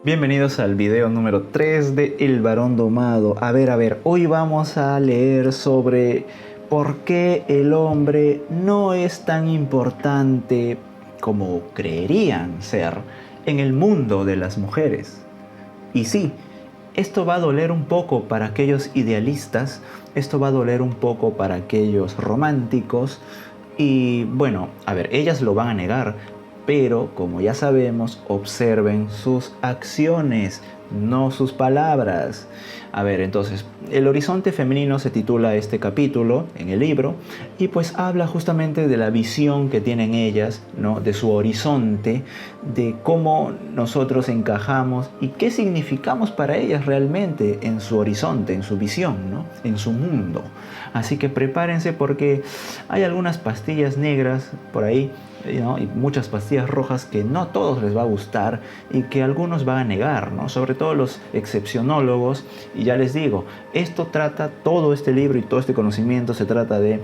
Bienvenidos al video número 3 de El Varón Domado. A ver, hoy vamos a leer sobre por qué el hombre no es tan importante como creerían ser en el mundo de las mujeres. Y sí, esto va a doler un poco para aquellos idealistas, esto va a doler un poco para aquellos románticos y bueno, ellas lo van a negar, pero como ya sabemos, observen sus acciones, no sus palabras. Entonces, El horizonte femenino se titula este capítulo en el libro y pues habla justamente de la visión que tienen ellas, ¿no? De su horizonte, de cómo nosotros encajamos y qué significamos para ellas realmente en su horizonte, en su visión, ¿no? En su mundo. Así que prepárense porque hay algunas pastillas negras por ahí, ¿no? Y muchas pastillas rojas que no a todos les va a gustar y que algunos van a negar, ¿no? Sobre todo los excepcionólogos. Y ya les digo, todo este libro y todo este conocimiento se trata de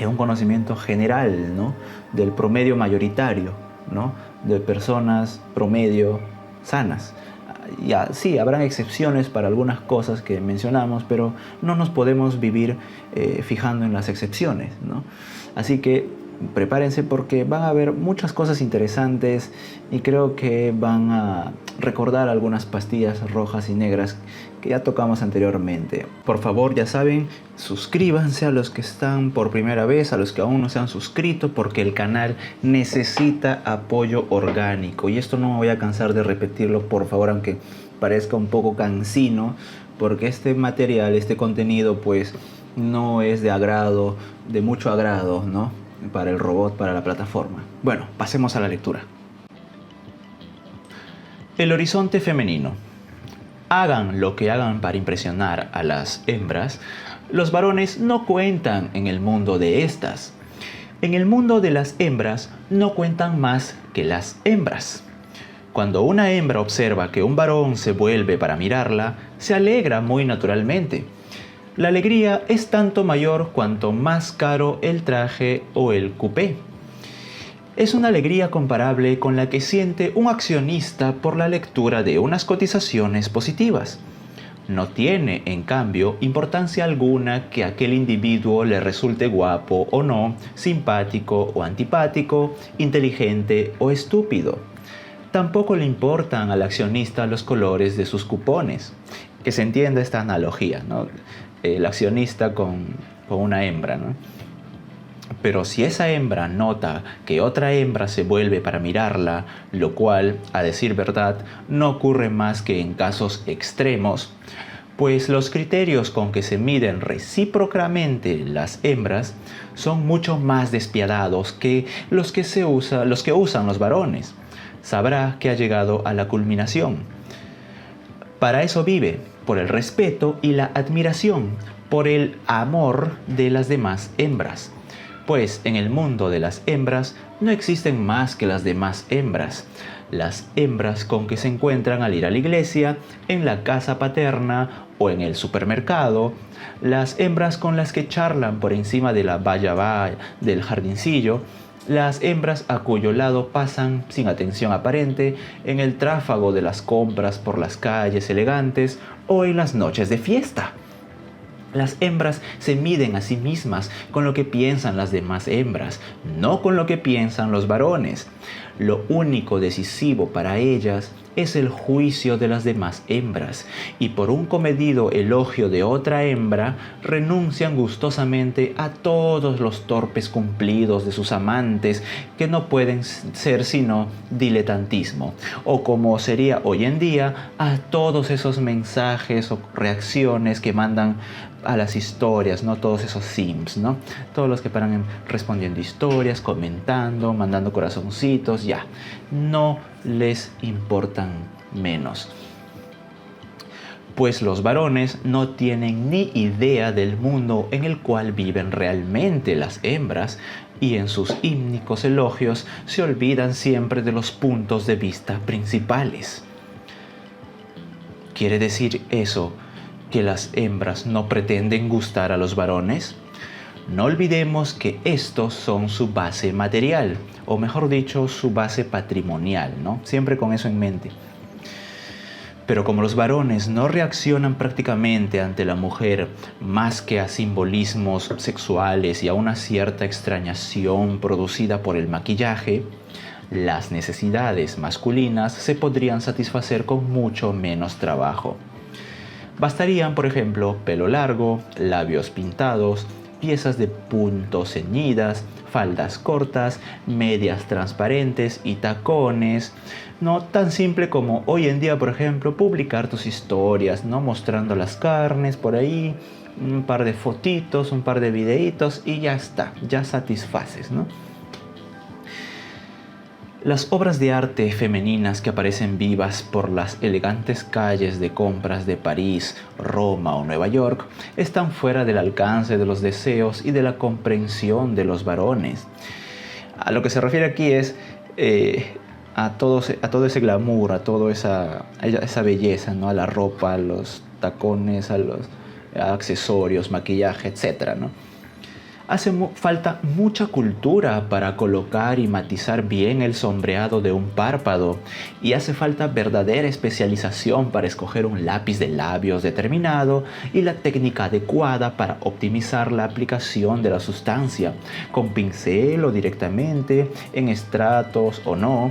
un conocimiento general, ¿no? Del promedio mayoritario, ¿no? De personas promedio sanas. Ya, sí, habrán excepciones para algunas cosas que mencionamos, pero no nos podemos vivir fijando en las excepciones, ¿no? Así que prepárense porque van a haber muchas cosas interesantes y creo que van a recordar algunas pastillas rojas y negras que ya tocamos anteriormente. Por favor, ya saben, suscríbanse a los que están por primera vez, a los que aún no se han suscrito, porque el canal necesita apoyo orgánico. Y esto no me voy a cansar de repetirlo, por favor, aunque parezca un poco cansino, porque este material, este contenido, pues no es de mucho agrado, ¿no? Para el robot, para la plataforma. Bueno, pasemos a la lectura. El horizonte femenino. Hagan lo que hagan para impresionar a las hembras, los varones no cuentan en el mundo de estas. En el mundo de las hembras no cuentan más que las hembras. Cuando una hembra observa que un varón se vuelve para mirarla, se alegra muy naturalmente. La alegría es tanto mayor cuanto más caro el traje o el cupé. Es una alegría comparable con la que siente un accionista por la lectura de unas cotizaciones positivas. No tiene, en cambio, importancia alguna que aquel individuo le resulte guapo o no, simpático o antipático, inteligente o estúpido. Tampoco le importan al accionista los colores de sus cupones. Que se entienda esta analogía, ¿no? El accionista con una hembra, ¿no? Pero si esa hembra nota que otra hembra se vuelve para mirarla, lo cual, a decir verdad, no ocurre más que en casos extremos, pues los criterios con que se miden recíprocamente las hembras son mucho más despiadados que los que usan los varones. Sabrá que ha llegado a la culminación. Para eso vive, por el respeto y la admiración, por el amor de las demás hembras. Pues en el mundo de las hembras no existen más que las demás hembras. Las hembras con que se encuentran al ir a la iglesia, en la casa paterna o en el supermercado. Las hembras con las que charlan por encima de la valla del jardincillo. Las hembras a cuyo lado pasan sin atención aparente en el tráfago de las compras por las calles elegantes o en las noches de fiesta. Las hembras se miden a sí mismas con lo que piensan las demás hembras, no con lo que piensan los varones. Lo único decisivo para ellas es el juicio de las demás hembras, y por un comedido elogio de otra hembra renuncian gustosamente a todos los torpes cumplidos de sus amantes, que no pueden ser sino diletantismo, o como sería hoy en día, a todos esos mensajes o reacciones que mandan a las historias, ¿no? Todos esos sims, ¿no? Todos los que paran respondiendo historias, comentando, mandando corazoncitos, ya. No les importan menos. Pues los varones no tienen ni idea del mundo en el cual viven realmente las hembras, y en sus hímnicos elogios se olvidan siempre de los puntos de vista principales. ¿Quiere decir eso que las hembras no pretenden gustar a los varones? No olvidemos que estos son su base material, o mejor dicho, su base patrimonial, ¿no? Siempre con eso en mente. Pero como los varones no reaccionan prácticamente ante la mujer más que a simbolismos sexuales y a una cierta extrañación producida por el maquillaje, las necesidades masculinas se podrían satisfacer con mucho menos trabajo. Bastarían, por ejemplo, pelo largo, labios pintados, piezas de punto ceñidas, faldas cortas, medias transparentes y tacones. No tan simple como hoy en día, por ejemplo, publicar tus historias, ¿no? Mostrando las carnes por ahí, un par de fotitos, un par de videitos y ya está, ya satisfaces, ¿no? Las obras de arte femeninas que aparecen vivas por las elegantes calles de compras de París, Roma o Nueva York están fuera del alcance de los deseos y de la comprensión de los varones. A lo que se refiere aquí es a todo ese glamour, a toda esa belleza, ¿no? A la ropa, a los tacones, a los accesorios, maquillaje, etc., ¿no? Hace falta mucha cultura para colocar y matizar bien el sombreado de un párpado y hace falta verdadera especialización para escoger un lápiz de labios determinado y la técnica adecuada para optimizar la aplicación de la sustancia, con pincel o directamente, en estratos o no,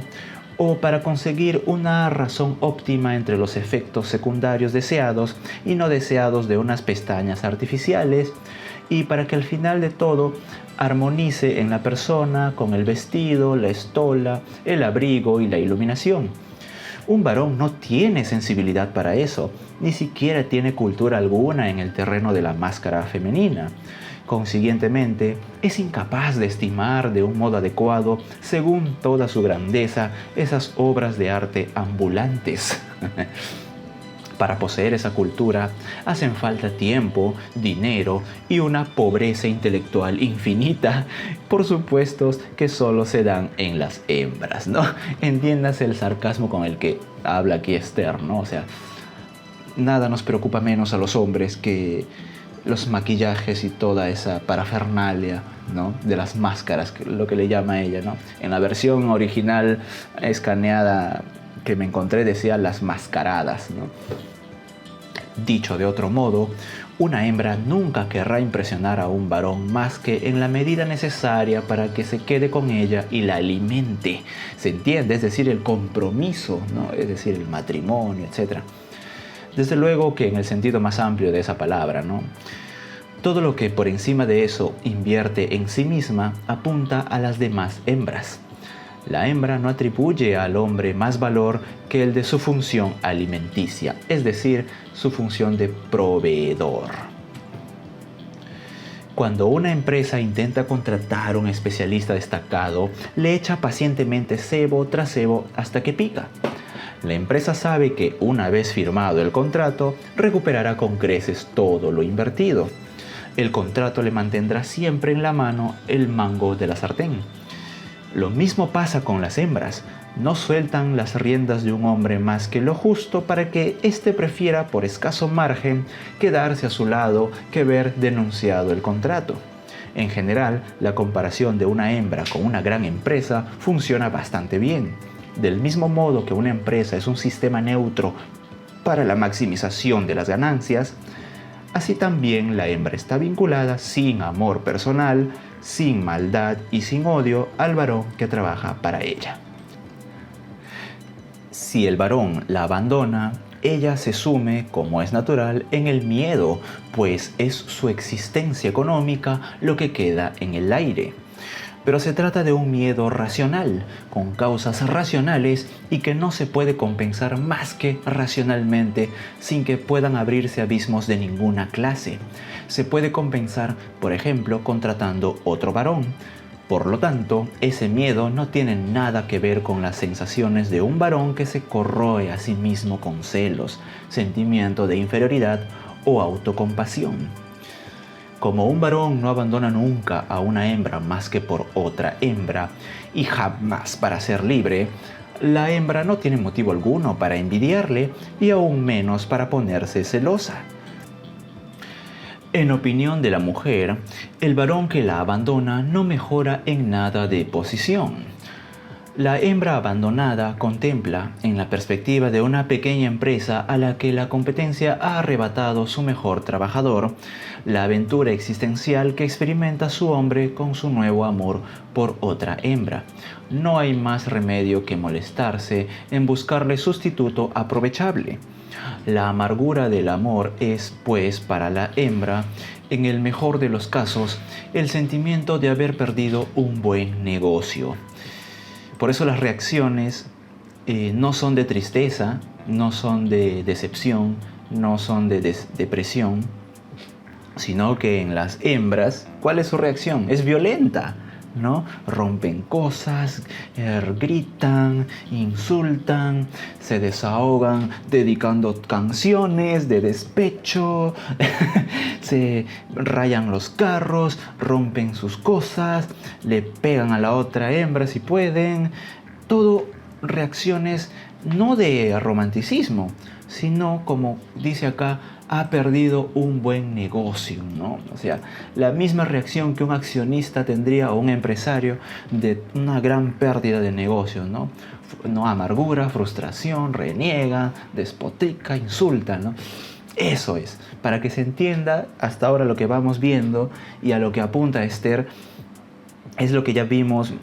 o para conseguir una razón óptima entre los efectos secundarios deseados y no deseados de unas pestañas artificiales, y para que al final de todo armonice en la persona con el vestido, la estola, el abrigo y la iluminación. Un varón no tiene sensibilidad para eso, ni siquiera tiene cultura alguna en el terreno de la máscara femenina. Consiguientemente, es incapaz de estimar de un modo adecuado, según toda su grandeza, esas obras de arte ambulantes. Para poseer esa cultura hacen falta tiempo, dinero y una pobreza intelectual infinita, por supuestos que solo se dan en las hembras, ¿no? Entiéndase el sarcasmo con el que habla aquí Esther, ¿no? O sea, nada nos preocupa menos a los hombres que los maquillajes y toda esa parafernalia, ¿no? De las máscaras, lo que le llama ella, ¿no? En la versión original escaneada que me encontré decía las mascaradas, ¿no? Dicho de otro modo, una hembra nunca querrá impresionar a un varón más que en la medida necesaria para que se quede con ella y la alimente. ¿Se entiende? Es decir, el compromiso, ¿no? Es decir, el matrimonio, etc. Desde luego que en el sentido más amplio de esa palabra, ¿no? Todo lo que por encima de eso invierte en sí misma apunta a las demás hembras. La hembra no atribuye al hombre más valor que el de su función alimenticia, es decir, su función de proveedor. Cuando una empresa intenta contratar a un especialista destacado, le echa pacientemente cebo tras cebo hasta que pica. La empresa sabe que una vez firmado el contrato, recuperará con creces todo lo invertido. El contrato le mantendrá siempre en la mano el mango de la sartén. Lo mismo pasa con las hembras. No sueltan las riendas de un hombre más que lo justo para que éste prefiera por escaso margen quedarse a su lado que ver denunciado el contrato. En general, la comparación de una hembra con una gran empresa funciona bastante bien. Del mismo modo que una empresa es un sistema neutro para la maximización de las ganancias, así también la hembra está vinculada sin amor personal, sin maldad y sin odio al varón que trabaja para ella. Si el varón la abandona, ella se sume, como es natural, en el miedo, pues es su existencia económica lo que queda en el aire. Pero se trata de un miedo racional, con causas racionales y que no se puede compensar más que racionalmente sin que puedan abrirse abismos de ninguna clase. Se puede compensar, por ejemplo, contratando otro varón. Por lo tanto, ese miedo no tiene nada que ver con las sensaciones de un varón que se corroe a sí mismo con celos, sentimiento de inferioridad o autocompasión. Como un varón no abandona nunca a una hembra más que por otra hembra y jamás para ser libre, la hembra no tiene motivo alguno para envidiarle y aún menos para ponerse celosa. En opinión de la mujer, el varón que la abandona no mejora en nada de posición. La hembra abandonada contempla, en la perspectiva de una pequeña empresa a la que la competencia ha arrebatado su mejor trabajador, la aventura existencial que experimenta su hombre con su nuevo amor por otra hembra. No hay más remedio que molestarse en buscarle sustituto aprovechable. La amargura del amor es, pues, para la hembra, en el mejor de los casos, el sentimiento de haber perdido un buen negocio. Por eso las reacciones no son de tristeza, no son de decepción, no son de depresión, sino que en las hembras, ¿cuál es su reacción? Es violenta, ¿no? Rompen cosas, gritan, insultan, se desahogan dedicando canciones de despecho, se rayan los carros, rompen sus cosas, le pegan a la otra hembra si pueden. Todo reacciones no de romanticismo, sino, como dice acá, ha perdido un buen negocio, ¿no? O sea, la misma reacción que un accionista tendría o un empresario de una gran pérdida de negocio, ¿no? No, amargura, frustración, reniega, despotrica, insulta, ¿no? Eso es, para que se entienda hasta ahora lo que vamos viendo y a lo que apunta Esther, es lo que ya vimos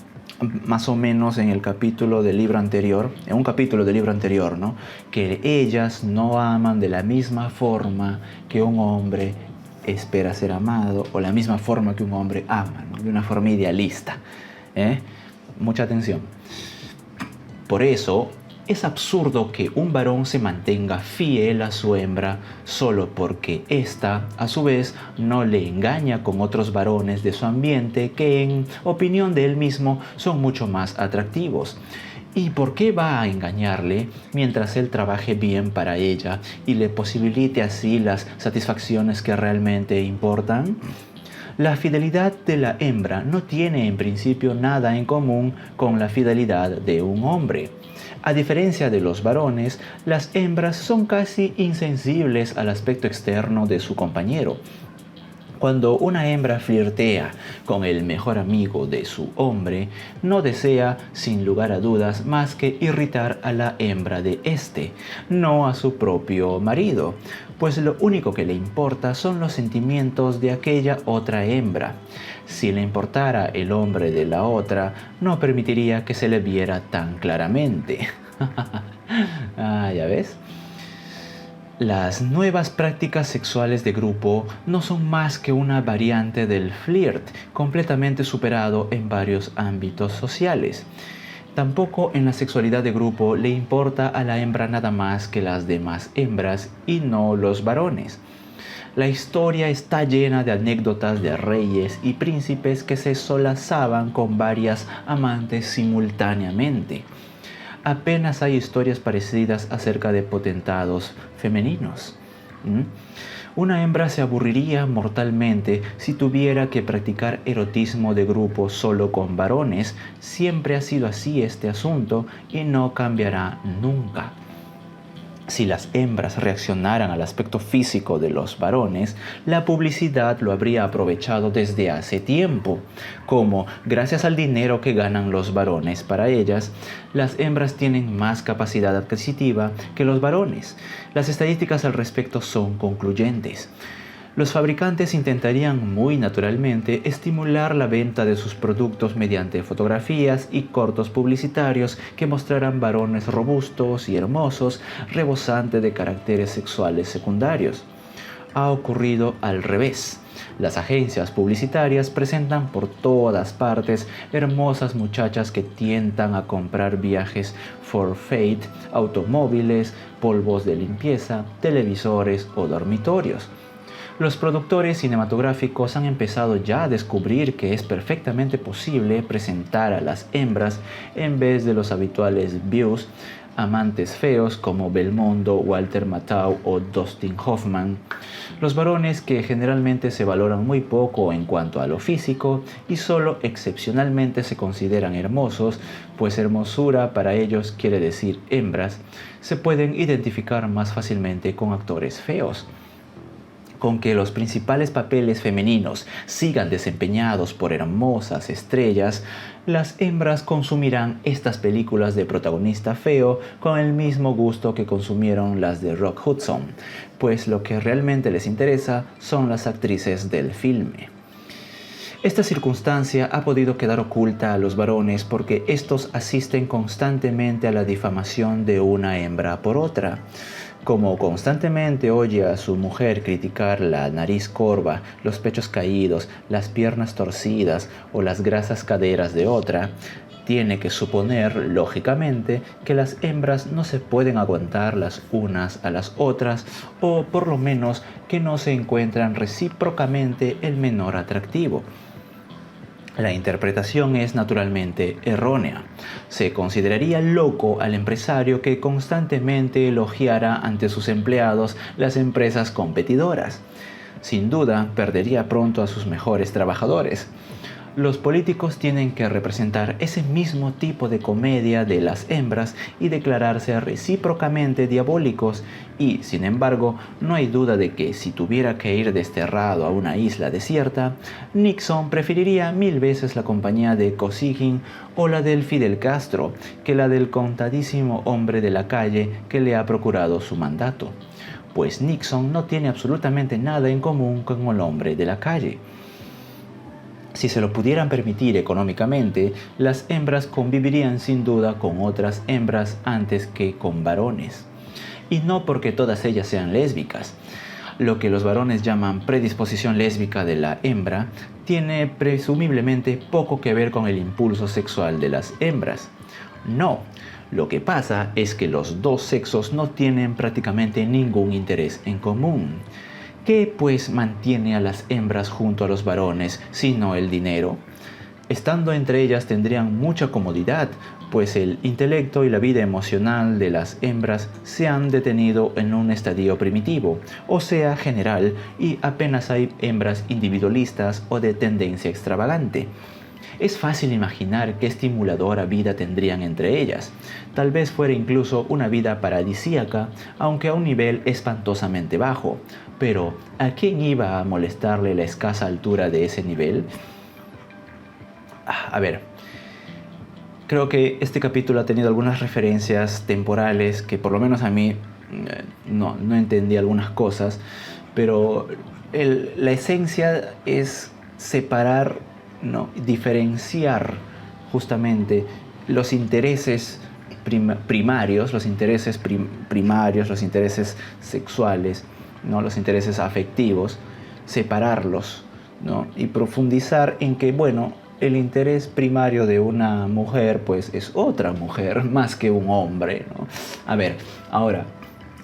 más o menos en el capítulo del libro anterior, en un capítulo del libro anterior, ¿no? Que ellas no aman de la misma forma que un hombre espera ser amado, o la misma forma que un hombre ama, ¿no? De una forma idealista. Mucha atención. Por eso es absurdo que un varón se mantenga fiel a su hembra solo porque ésta, a su vez, no le engaña con otros varones de su ambiente que, en opinión de él mismo, son mucho más atractivos. ¿Y por qué va a engañarle mientras él trabaje bien para ella y le posibilite así las satisfacciones que realmente importan? La fidelidad de la hembra no tiene en principio nada en común con la fidelidad de un hombre. A diferencia de los varones, las hembras son casi insensibles al aspecto externo de su compañero. Cuando una hembra flirtea con el mejor amigo de su hombre, no desea, sin lugar a dudas, más que irritar a la hembra de éste, no a su propio marido, pues lo único que le importa son los sentimientos de aquella otra hembra. Si le importara el hombre de la otra, no permitiría que se le viera tan claramente. Ya ves. Las nuevas prácticas sexuales de grupo no son más que una variante del flirt, completamente superado en varios ámbitos sociales. Tampoco en la sexualidad de grupo le importa a la hembra nada más que las demás hembras y no los varones. La historia está llena de anécdotas de reyes y príncipes que se solazaban con varias amantes simultáneamente. Apenas hay historias parecidas acerca de potentados femeninos. Una hembra se aburriría mortalmente si tuviera que practicar erotismo de grupo solo con varones. Siempre ha sido así este asunto y no cambiará nunca. Si las hembras reaccionaran al aspecto físico de los varones, la publicidad lo habría aprovechado desde hace tiempo. Como, gracias al dinero que ganan los varones para ellas, las hembras tienen más capacidad adquisitiva que los varones. Las estadísticas al respecto son concluyentes. Los fabricantes intentarían muy naturalmente estimular la venta de sus productos mediante fotografías y cortos publicitarios que mostraran varones robustos y hermosos, rebosantes de caracteres sexuales secundarios. Ha ocurrido al revés. Las agencias publicitarias presentan por todas partes hermosas muchachas que tientan a comprar viajes for fate, automóviles, polvos de limpieza, televisores o dormitorios. Los productores cinematográficos han empezado ya a descubrir que es perfectamente posible presentar a las hembras en vez de los habituales views, amantes feos como Belmondo, Walter Matthau o Dustin Hoffman. Los varones, que generalmente se valoran muy poco en cuanto a lo físico y solo excepcionalmente se consideran hermosos, pues hermosura para ellos quiere decir hembras, se pueden identificar más fácilmente con actores feos. con que los principales papeles femeninos sigan desempeñados por hermosas estrellas, las hembras consumirán estas películas de protagonista feo con el mismo gusto que consumieron las de Rock Hudson, pues lo que realmente les interesa son las actrices del filme. Esta circunstancia ha podido quedar oculta a los varones porque estos asisten constantemente a la difamación de una hembra por otra. Como constantemente oye a su mujer criticar la nariz corva, los pechos caídos, las piernas torcidas o las grasas caderas de otra, tiene que suponer, lógicamente, que las hembras no se pueden aguantar las unas a las otras, o por lo menos que no se encuentran recíprocamente el menor atractivo. La interpretación es naturalmente errónea. Se consideraría loco al empresario que constantemente elogiara ante sus empleados las empresas competidoras. Sin duda, perdería pronto a sus mejores trabajadores. Los políticos tienen que representar ese mismo tipo de comedia de las hembras y declararse recíprocamente diabólicos y, sin embargo, no hay duda de que si tuviera que ir desterrado a una isla desierta, Nixon preferiría 1000 veces la compañía de Kosygin o la del Fidel Castro que la del contadísimo hombre de la calle que le ha procurado su mandato. Pues Nixon no tiene absolutamente nada en común con el hombre de la calle. Si se lo pudieran permitir económicamente, las hembras convivirían sin duda con otras hembras antes que con varones. Y no porque todas ellas sean lésbicas. Lo que los varones llaman predisposición lésbica de la hembra tiene presumiblemente poco que ver con el impulso sexual de las hembras. No, lo que pasa es que los dos sexos no tienen prácticamente ningún interés en común. ¿Qué pues mantiene a las hembras junto a los varones sino el dinero? Estando entre ellas tendrían mucha comodidad, pues el intelecto y la vida emocional de las hembras se han detenido en un estadio primitivo, o sea, general, y apenas hay hembras individualistas o de tendencia extravagante. Es fácil imaginar qué estimuladora vida tendrían entre ellas. Tal vez fuera incluso una vida paradisíaca, aunque a un nivel espantosamente bajo. Pero, ¿a quién iba a molestarle la escasa altura de ese nivel? A ver, creo que este capítulo ha tenido algunas referencias temporales que por lo menos a mí no entendí algunas cosas, pero la esencia es separar, ¿no? Diferenciar justamente los intereses primarios, los intereses primarios, los intereses sexuales, ¿no? Los intereses afectivos, separarlos, ¿no? Y profundizar en que, bueno, el interés primario de una mujer pues es otra mujer más que un hombre, ¿no? A ver, ahora,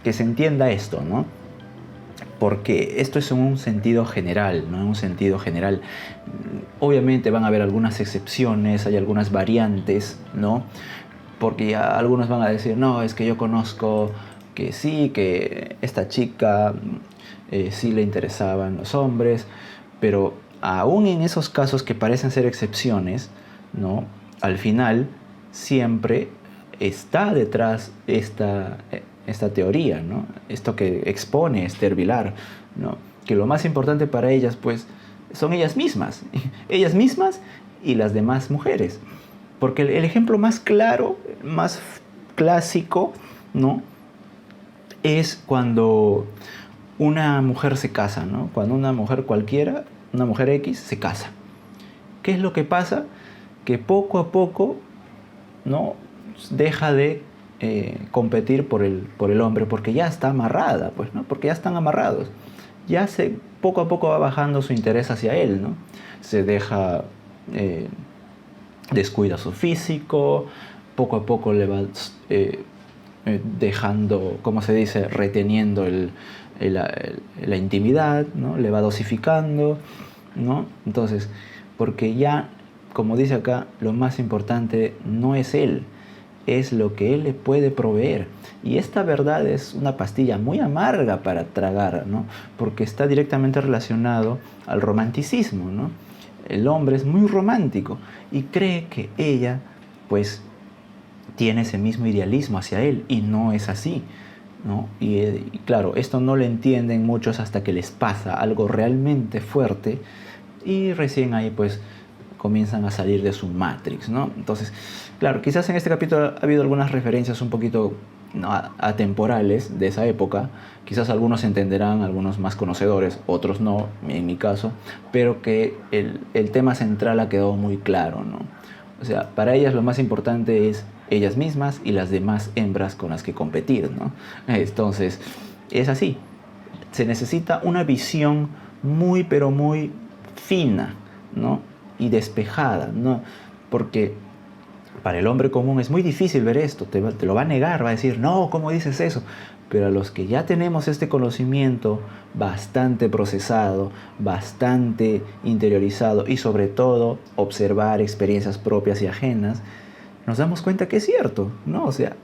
que se entienda esto, ¿no? Porque esto es en un sentido general, ¿no? En un sentido general. Obviamente van a haber algunas excepciones, hay algunas variantes, ¿no? Porque ya algunos van a decir, no, es que yo conozco que sí, que esta chica sí le interesaban los hombres, pero aún en esos casos que parecen ser excepciones, ¿no? Al final siempre está detrás esta teoría, ¿no? Esto que expone Esther Vilar, ¿no? Que lo más importante para ellas, pues, son ellas mismas y las demás mujeres. Porque el ejemplo más claro, más clásico, ¿no? Es cuando una mujer se casa, ¿no? Cuando una mujer cualquiera, una mujer X, se casa. ¿Qué es lo que pasa? Que poco a poco, ¿no? Deja de competir por el hombre, porque ya está amarrada, pues, ¿no? Porque ya están amarrados. Ya poco a poco va bajando su interés hacia él, ¿no? Se deja, descuida su físico, poco a poco le va dejando, ¿cómo se dice? Reteniendo la intimidad, ¿no? Le va dosificando, ¿no? Entonces, porque ya, como dice acá, lo más importante no es él, es lo que él le puede proveer. Y esta verdad es una pastilla muy amarga para tragar, ¿no? Porque está directamente relacionado al romanticismo, ¿no? El hombre es muy romántico y cree que ella, pues, tiene ese mismo idealismo hacia él, y no es así. ¿no? Y claro, esto no lo entienden muchos hasta que les pasa algo realmente fuerte y recién ahí pues comienzan a salir de su Matrix, ¿no? Entonces, claro, quizás en este capítulo ha habido algunas referencias un poquito, ¿no?, atemporales de esa época. Quizás algunos entenderán, algunos más conocedores, otros no, en mi caso, pero que el tema central ha quedado muy claro, ¿no? O sea, para ellas lo más importante es ellas mismas y las demás hembras con las que competir, ¿no? Entonces, es así. Se necesita una visión muy, pero muy fina, ¿no? Y despejada, ¿no? Porque para el hombre común es muy difícil ver esto, te lo va a negar, va a decir, no, ¿cómo dices eso? Pero a los que ya tenemos este conocimiento bastante procesado, bastante interiorizado y sobre todo observar experiencias propias y ajenas, nos damos cuenta que es cierto, ¿no? O sea,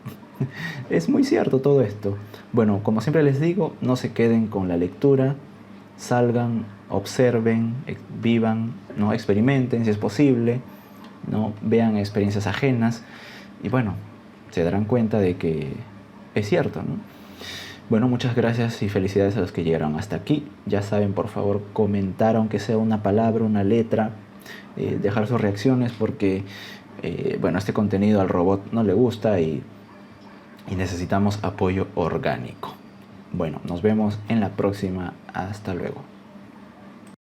es muy cierto todo esto. Bueno, como siempre les digo, no se queden con la lectura, salgan, observen, vivan, ¿no? Experimenten si es posible, ¿no? Vean experiencias ajenas y bueno, se darán cuenta de que es cierto, ¿no? Bueno, muchas gracias y felicidades a los que llegaron hasta aquí. Ya saben, por favor, comentar aunque sea una palabra, una letra, dejar sus reacciones porque, bueno, este contenido al robot no le gusta y necesitamos apoyo orgánico. Bueno, nos vemos en la próxima. Hasta luego.